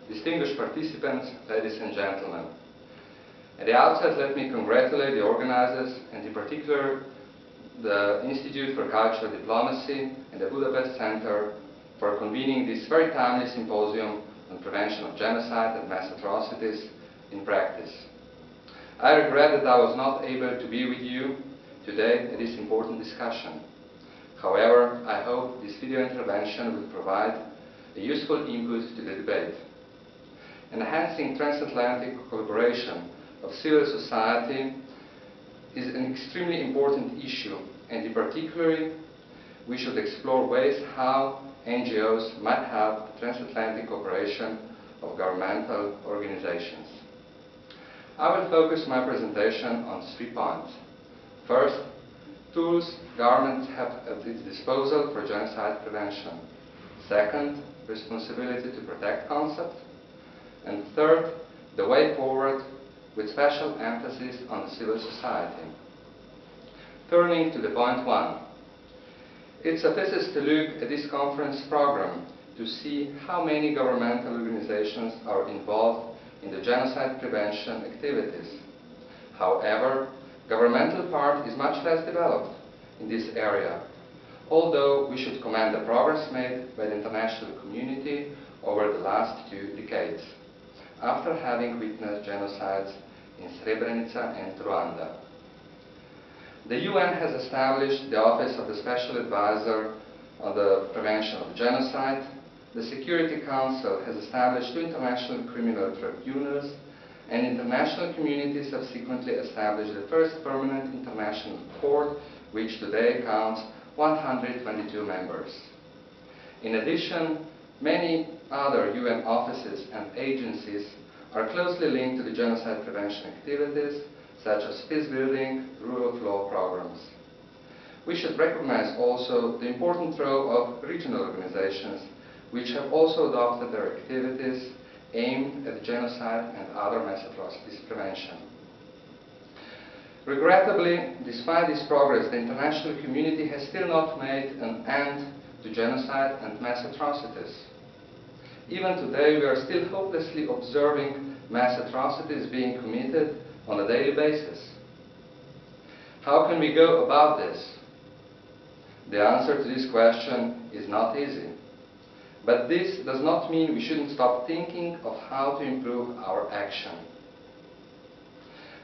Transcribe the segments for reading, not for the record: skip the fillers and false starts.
distinguished participants, ladies and gentlemen. At the outset, let me congratulate the organizers, and in particular the Institute for Cultural Diplomacy and the Budapest Center for convening this very timely symposium on prevention of genocide and mass atrocities in practice. I regret that I was not able to be with you today at this important discussion. However, I hope this video intervention will provide a useful input to the debate. Enhancing transatlantic collaboration of civil society is an extremely important issue, and in particular, we should explore ways how NGOs might help the transatlantic cooperation of governmental organizations. I will focus my presentation on 3 points. First, tools governments have at its disposal for genocide prevention. Second, responsibility to protect concept. And third, the way forward, with special emphasis on the civil society. Turning to the point 1. It suffices to look at this conference program to see how many governmental organizations are involved in the genocide prevention activities. However, governmental part is much less developed in this area, although we should commend the progress made by the international community over the last 2 decades, after having witnessed genocides in Srebrenica and Rwanda. The UN has established the Office of the Special Advisor on the Prevention of Genocide. The Security Council has established 2 international criminal tribunals, and international community subsequently established the first permanent international court, which today counts 122 members. In addition, many other UN offices and agencies are closely linked to the genocide prevention activities, such as peace building, rule of law programs. We should recognize also the important role of regional organizations, which have also adopted their activities aimed at genocide and other mass atrocities prevention. Regrettably, despite this progress, the international community has still not made an end to genocide and mass atrocities. Even today, we are still hopelessly observing mass atrocities being committed on a daily basis. How can we go about this? The answer to this question is not easy. But this does not mean we shouldn't stop thinking of how to improve our action.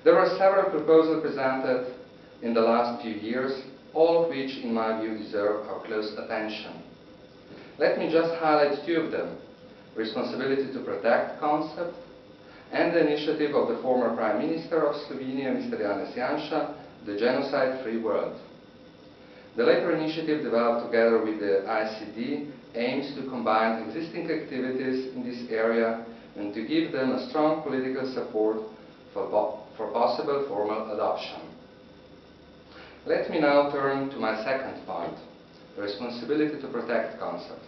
There were several proposals presented in the last few years, all of which, in my view, deserve our close attention. Let me just highlight 2 of them: responsibility to protect concept, and the initiative of the former Prime Minister of Slovenia, Mr. Janez Janša, the Genocide-Free World. The latter initiative, developed together with the ICD, aims to combine existing activities in this area and to give them a strong political support for possible formal adoption. Let me now turn to my second point, the responsibility to protect concept.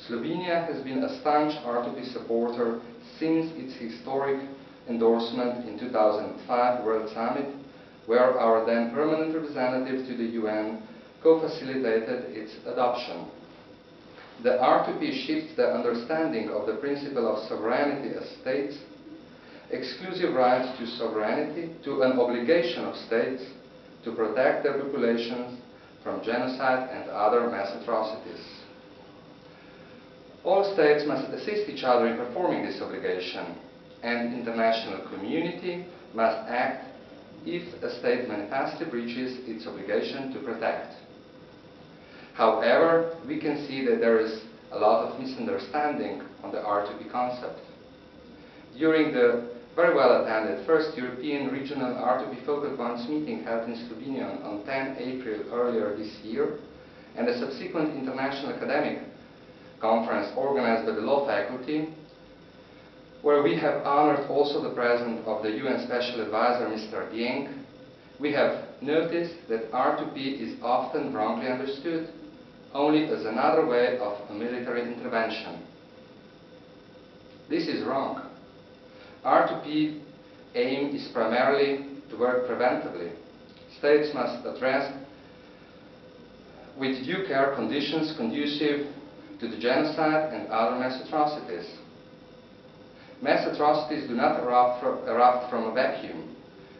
Slovenia has been a staunch R2P supporter since its historic endorsement in 2005 World Summit, where our then permanent representative to the UN co-facilitated its adoption. The R2P shifts the understanding of the principle of sovereignty as states, exclusive right to sovereignty, to an obligation of states to protect their populations from genocide and other mass atrocities. All states must assist each other in performing this obligation, and international community must act if a state manifestly breaches its obligation to protect. However, we can see that there is a lot of misunderstanding on the R2P concept. During the very well attended first European Regional R2P Focal Points meeting held in Slovenia on 10 April earlier this year, and a subsequent international academic conference organized by the law faculty, where we have honored also the presence of the UN Special Advisor, Mr. Dieng, we have noticed that R2P is often wrongly understood only as another way of a military intervention. This is wrong. R2P aim is primarily to work preventively. States must address with due care conditions conducive to the genocide and other mass atrocities. Mass atrocities do not erupt from a vacuum.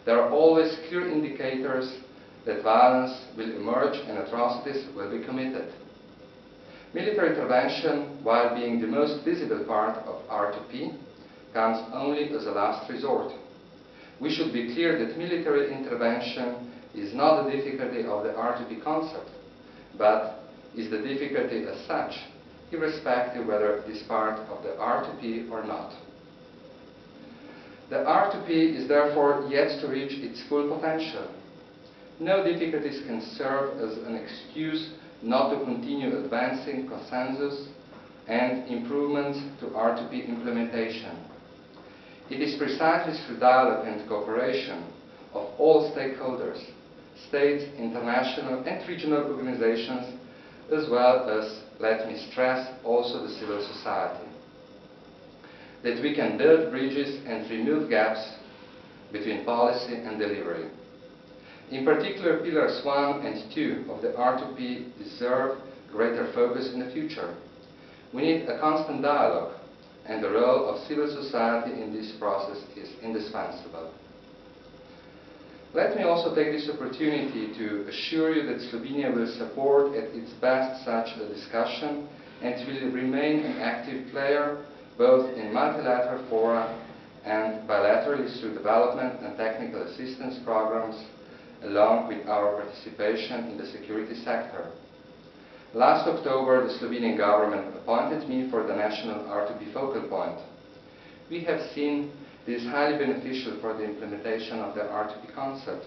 There are always clear indicators that violence will emerge and atrocities will be committed. Military intervention, while being the most visible part of R2P, comes only as a last resort. We should be clear that military intervention is not the difficulty of the R2P concept, but is the difficulty as such, irrespective whether it is part of the R2P or not. The R2P is therefore yet to reach its full potential. No difficulties can serve as an excuse not to continue advancing consensus and improvements to R2P implementation. It is precisely through dialogue and cooperation of all stakeholders, states, international and regional organizations, as well as, let me stress, also the civil society, that we can build bridges and remove gaps between policy and delivery. In particular, pillars 1 and 2 of the R2P deserve greater focus in the future. We need a constant dialogue, and the role of civil society in this process is indispensable. Let me also take this opportunity to assure you that Slovenia will support at its best such a discussion and will remain an active player both in multilateral fora and bilaterally through development and technical assistance programs, along with our participation in the security sector. Last October, the Slovenian government appointed me for the national R2P focal point. We have seen this highly beneficial for the implementation of the R2P concept.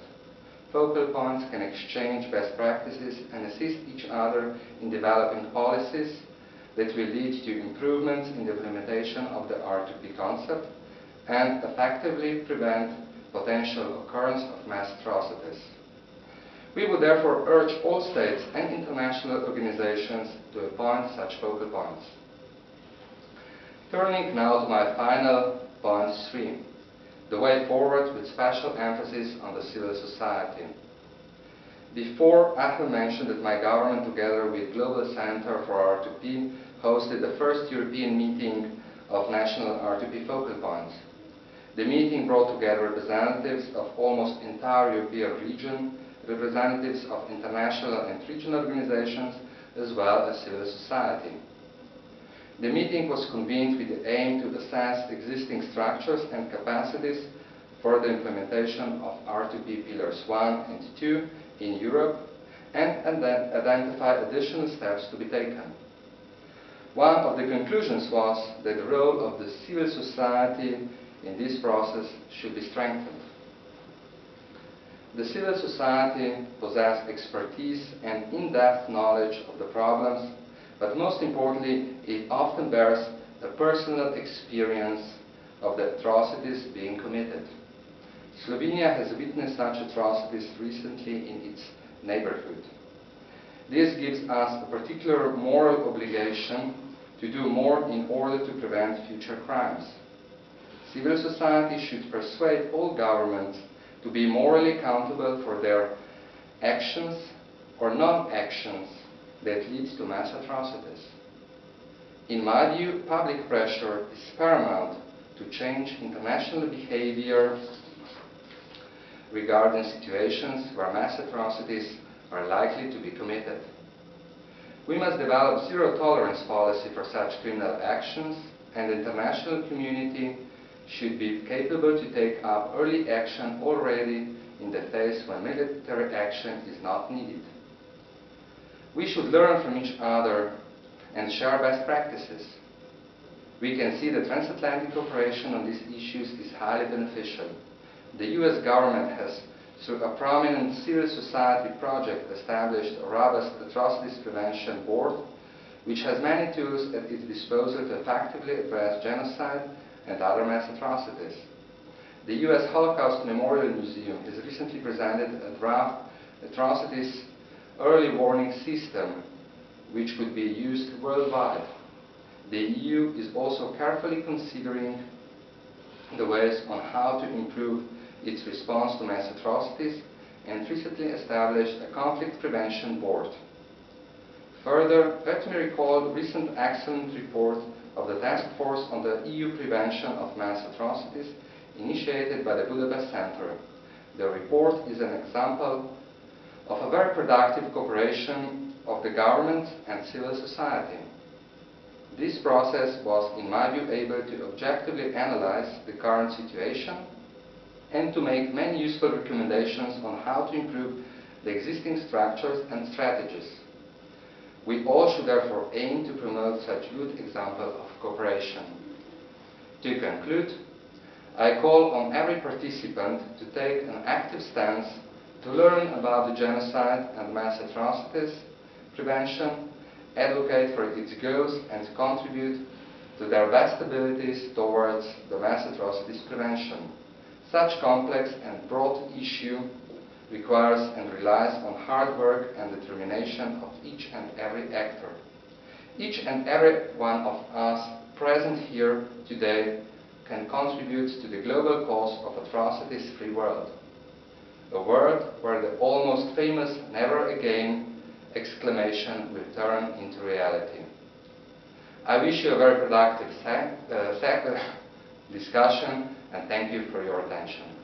Focal points can exchange best practices and assist each other in developing policies that will lead to improvements in the implementation of the R2P concept and effectively prevent potential occurrence of mass atrocities. We would therefore urge all states and international organizations to appoint such focal points. Turning now to my final point 3, the way forward with special emphasis on the civil society. Before, I have mentioned that my government, together with Global Center for R2P, hosted the first European meeting of national R2P focal points. The meeting brought together representatives of almost entire European region, representatives of international and regional organizations, as well as civil society. The meeting was convened with the aim to assess existing structures and capacities for the implementation of R2P pillars 1 and 2 in Europe and then identify additional steps to be taken. One of the conclusions was that the role of the civil society in this process should be strengthened. The civil society possesses expertise and in-depth knowledge of the problems, but most importantly, it often bears a personal experience of the atrocities being committed. Slovenia has witnessed such atrocities recently in its neighborhood. This gives us a particular moral obligation to do more in order to prevent future crimes. Civil society should persuade all governments to be morally accountable for their actions or non-actions that lead to mass atrocities. In my view, public pressure is paramount to change international behavior regarding situations where mass atrocities are likely to be committed. We must develop zero-tolerance policy for such criminal actions, and the international community should be capable to take up early action already in the phase when military action is not needed. We should learn from each other and share best practices. We can see that transatlantic cooperation on these issues is highly beneficial. The US government has, through a prominent civil society project, established a robust atrocities prevention board, which has many tools at its disposal to effectively address genocide and other mass atrocities. The US Holocaust Memorial Museum has recently presented a draft atrocities early warning system which could be used worldwide. The EU is also carefully considering the ways on how to improve its response to mass atrocities and recently established a conflict prevention board. Further, let me recall the recent excellent report of the Task Force on the EU Prevention of Mass Atrocities, initiated by the Budapest Center. The report is an example of a very productive cooperation of the government and civil society. This process was, in my view, able to objectively analyze the current situation and to make many useful recommendations on how to improve the existing structures and strategies. We all should therefore aim to promote such good examples of cooperation. To conclude, I call on every participant to take an active stance to learn about the genocide and mass atrocities prevention, advocate for its goals, and contribute to their best abilities towards the mass atrocities prevention. Such complex and broad issue requires and relies on hard work and determination of each and every actor. Each and every one of us present here today can contribute to the global cause of atrocities-free world. A world where the almost famous "never again" exclamation will turn into reality. I wish you a very productive discussion, and thank you for your attention.